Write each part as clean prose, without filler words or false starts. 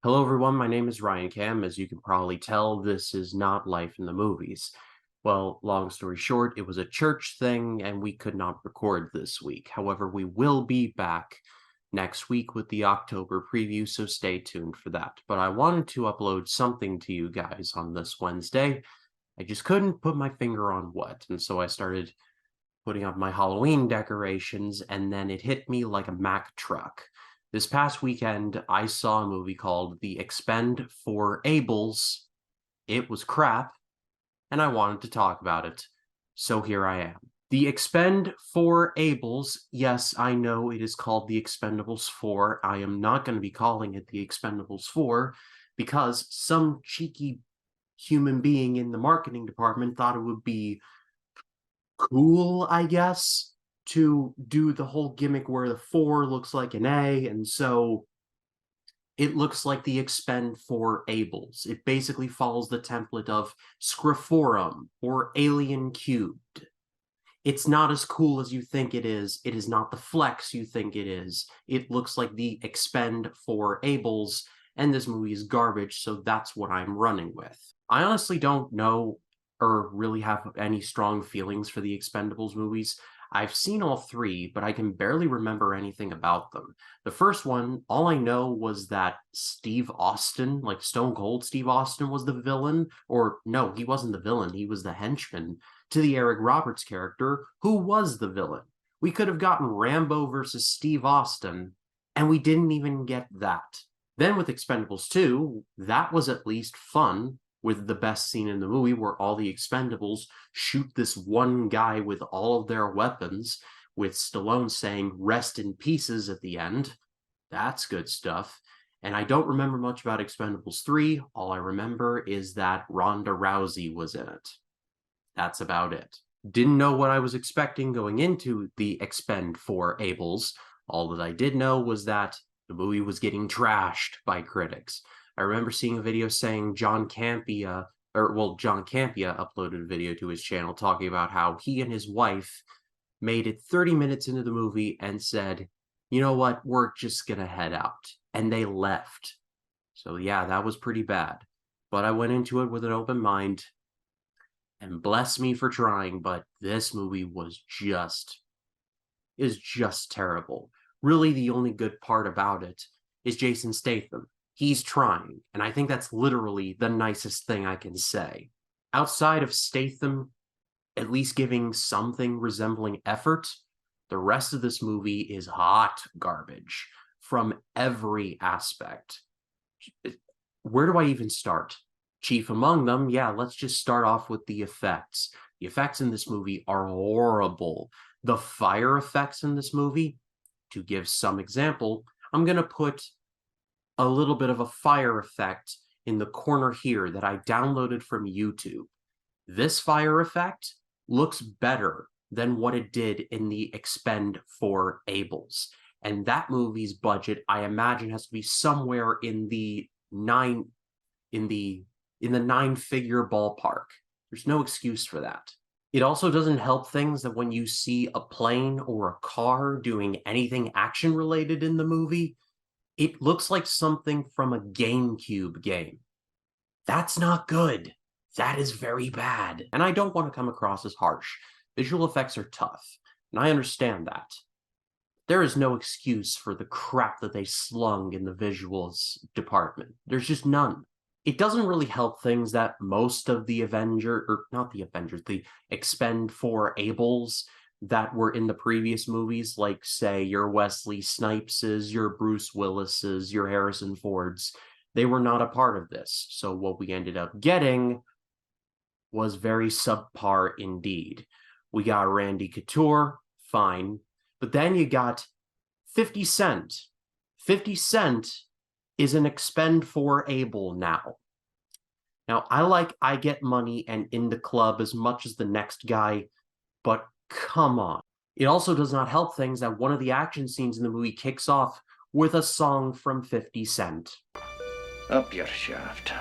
Hello, everyone. My name is Ryan Cam. As you can probably tell, this is not life in the movies. Well, long story short, it was a church thing, and we could not record this week. However, we will be back next week with the October preview, so stay tuned for that. But I wanted to upload something to you guys on this Wednesday. I just couldn't put my finger on what, and so I started putting up my Halloween decorations, and then it hit me like a Mack truck. This past weekend, I saw a movie called The Expend4bles. It was crap, and I wanted to talk about it. So here I am. The Expend4bles, yes, I know it is called The Expendables 4. I am not going to be calling it The Expendables 4 because some cheeky human being in the marketing department thought it would be cool, I guess, to do the whole gimmick where the 4 looks like an A, and so it looks like the Expend4bles. It basically follows the template of Scriphorum or Alien Cubed. It's not as cool as you think it is. It is not the flex you think it is. It looks like the Expend4bles, and this movie is garbage, so that's what I'm running with. I honestly don't know or really have any strong feelings for the Expendables movies. I've seen all three, but I can barely remember anything about them. The first one, all I know was that Steve Austin, like Stone Cold Steve Austin, was the villain. Or no, he wasn't the villain, he was the henchman to the Eric Roberts character, who was the villain. We could have gotten Rambo versus Steve Austin, and we didn't even get that. Then with Expendables 2, that was at least fun, with the best scene in the movie where all the Expendables shoot this one guy with all of their weapons, with Stallone saying "rest in pieces" at the end. That's good stuff. And I don't remember much about Expendables 3. All I remember is that Ronda Rousey was in it. That's about it. Didn't know what I was expecting going into the Expend4bles. All that I did know was that the movie was getting trashed by critics. I remember seeing a video saying John Campea uploaded a video to his channel talking about how he and his wife made it 30 minutes into the movie and said, you know what, we're just gonna head out. And they left. So yeah, that was pretty bad. But I went into it with an open mind, and bless me for trying, but this movie is just terrible. Really, the only good part about it is Jason Statham. He's trying, and I think that's literally the nicest thing I can say. Outside of Statham at least giving something resembling effort, the rest of this movie is hot garbage from every aspect. Where do I even start? Chief among them, yeah, let's just start off with the effects. The effects in this movie are horrible. The fire effects in this movie, to give some example, I'm going to put a little bit of a fire effect in the corner here that I downloaded from YouTube. This fire effect looks better than what it did in the Expend4bles. And that movie's budget, I imagine, has to be somewhere in the nine-figure ballpark. There's no excuse for that. It also doesn't help things that when you see a plane or a car doing anything action-related in the movie, it looks like something from a GameCube game. That's not good. That is very bad. And I don't want to come across as harsh. Visual effects are tough, and I understand that. There is no excuse for the crap that they slung in the visuals department. There's just none. It doesn't really help things that most of the the Expend4bles that were in the previous movies, like, say, your Wesley Snipeses, your Bruce Willises, your Harrison Fords, they were not a part of this. So what we ended up getting was very subpar indeed. We got Randy Couture, fine, but then you got 50 Cent. 50 Cent is an Expend4able now. Now, I Get Money and In the Club as much as the next guy, but come on. It also does not help things that one of the action scenes in the movie kicks off with a song from 50 Cent. Up your shaft.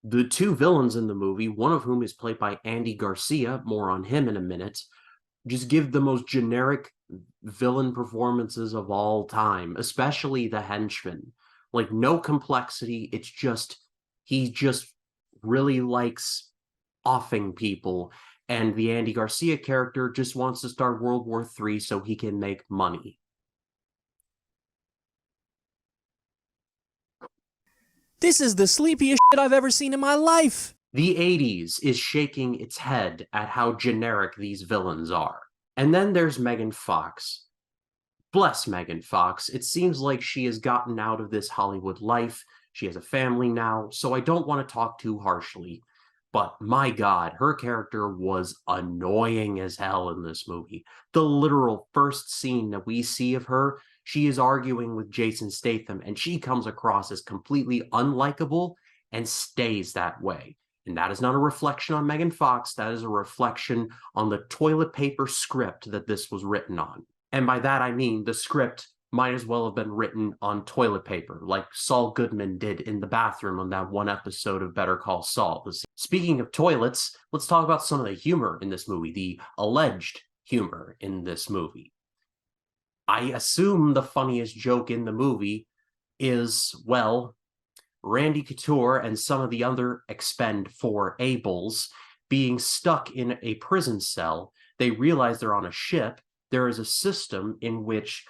The two villains in the movie, one of whom is played by Andy Garcia, more on him in a minute, just give the most generic villain performances of all time, especially the henchman. Like, no complexity. It's just, he just really likes offing people. And the Andy Garcia character just wants to start World War III so he can make money. This is the sleepiest shit I've ever seen in my life. The 80s is shaking its head at how generic these villains are. And then there's Megan Fox. Bless Megan Fox. It seems like she has gotten out of this Hollywood life. She has a family now, so I don't want to talk too harshly. But my God, her character was annoying as hell in this movie. The literal first scene that we see of her, she is arguing with Jason Statham, and she comes across as completely unlikable and stays that way. And that is not a reflection on Megan Fox, that is a reflection on the toilet paper script that this was written on. And by that I mean the script might as well have been written on toilet paper, like Saul Goodman did in the bathroom on that one episode of Better Call Saul. Speaking of toilets, let's talk about some of the humor in this movie, the alleged humor in this movie. I assume the funniest joke in the movie is, well, Randy Couture and some of the other Expend4bles being stuck in a prison cell. They realize they're on a ship. There is a system in which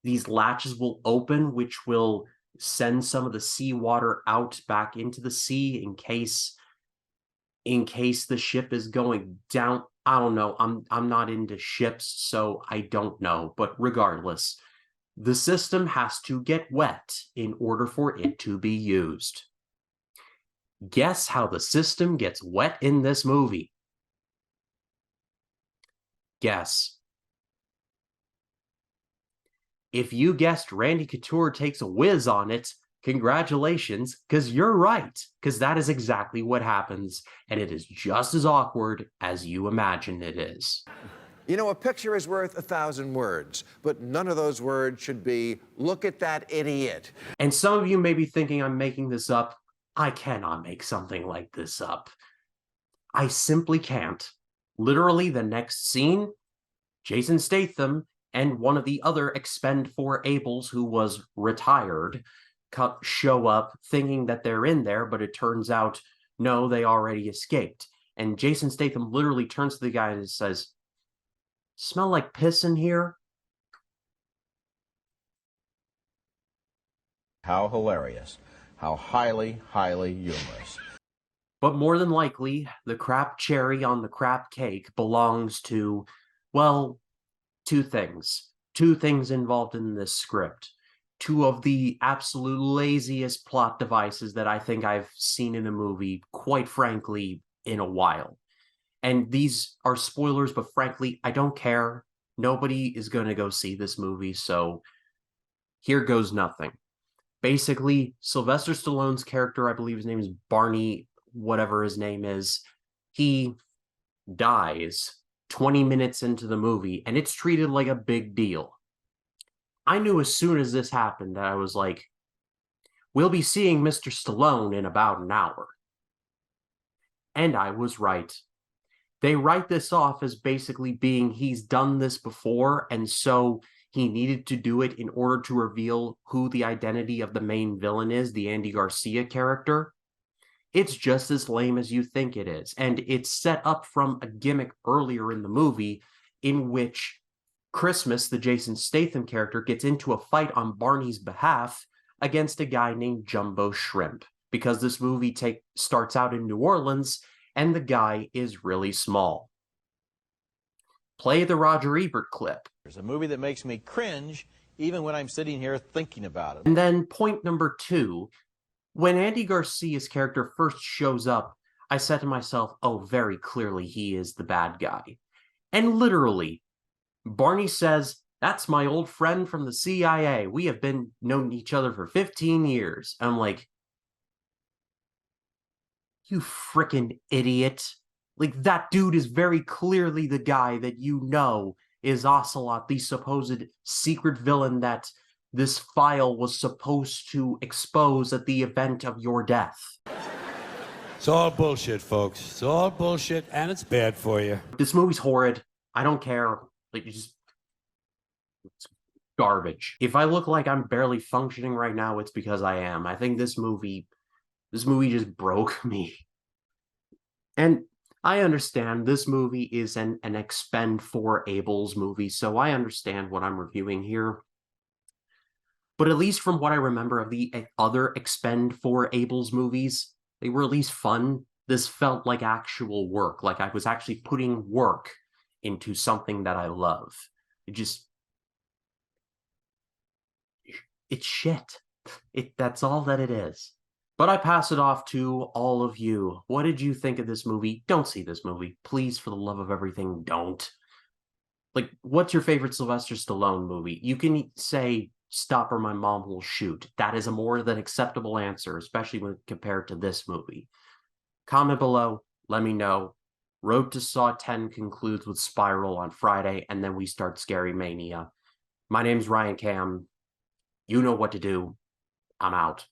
these latches will open, which will send some of the seawater out back into the sea in case the ship is going down. I don't know. I'm not into ships, so I don't know. But regardless, the system has to get wet in order for it to be used. Guess how the system gets wet in this movie? Guess. If you guessed Randy Couture takes a whiz on it, congratulations, because you're right, because that is exactly what happens, and it is just as awkward as you imagine it is. You know, a picture is worth 1,000 words, but none of those words should be, look at that idiot. And some of you may be thinking I'm making this up. I cannot make something like this up. I simply can't. Literally, the next scene, Jason Statham and one of the other Expend4bles who was retired show up thinking that they're in there, but it turns out, no, they already escaped. And Jason Statham literally turns to the guy and says, "Smell like piss in here?" How hilarious. How highly, highly humorous. But more than likely, the crap cherry on the crap cake belongs to, well, two things. Two things involved in this script. Two of the absolute laziest plot devices that I think I've seen in a movie, quite frankly, in a while. And these are spoilers, but frankly, I don't care. Nobody is going to go see this movie, so here goes nothing. Basically, Sylvester Stallone's character, I believe his name is Barney, whatever his name is, he dies 20 minutes into the movie, and it's treated like a big deal. I knew as soon as this happened that I was like, we'll be seeing Mr. Stallone in about an hour. And I was right. They write this off as basically being he's done this before, and so he needed to do it in order to reveal who the identity of the main villain is, the Andy Garcia character. It's just as lame as you think it is, and it's set up from a gimmick earlier in the movie in which Christmas, the Jason Statham character, gets into a fight on Barney's behalf against a guy named Jumbo Shrimp, because this movie starts out in New Orleans, and the guy is really small. Play the Roger Ebert clip. It's a movie that makes me cringe even when I'm sitting here thinking about it. And then point number 2, when Andy Garcia's character first shows up, I said to myself, oh, very clearly he is the bad guy. And literally, Barney says, "That's my old friend from the CIA. We have known each other for 15 years. I'm like, you frickin' idiot. Like, that dude is very clearly the guy that you know is Ocelot, the supposed secret villain that this file was supposed to expose at the event of your death." It's all bullshit, folks. It's all bullshit, and it's bad for you. This movie's horrid. I don't care. Like, you just garbage. If I look like I'm barely functioning right now, it's because I am. I think this movie just broke me. And I understand this movie is an Expend4bles movie, so I understand what I'm reviewing here. But at least from what I remember of the other Expend4bles movies, they were at least fun. This felt like actual work, like I was actually putting work into something that I love. It's shit. That's all that it is. But I pass it off to all of you. What did you think of this movie? Don't see this movie. Please, for the love of everything, don't. Like, what's your favorite Sylvester Stallone movie? You can say Stop or My Mom Will Shoot. That is a more than acceptable answer, especially when compared to this movie. Comment below, let me know. Road to Saw 10 concludes with Spiral on Friday, and then we start Scary Mania. My name's Ryan Cam. You know what to do. I'm out.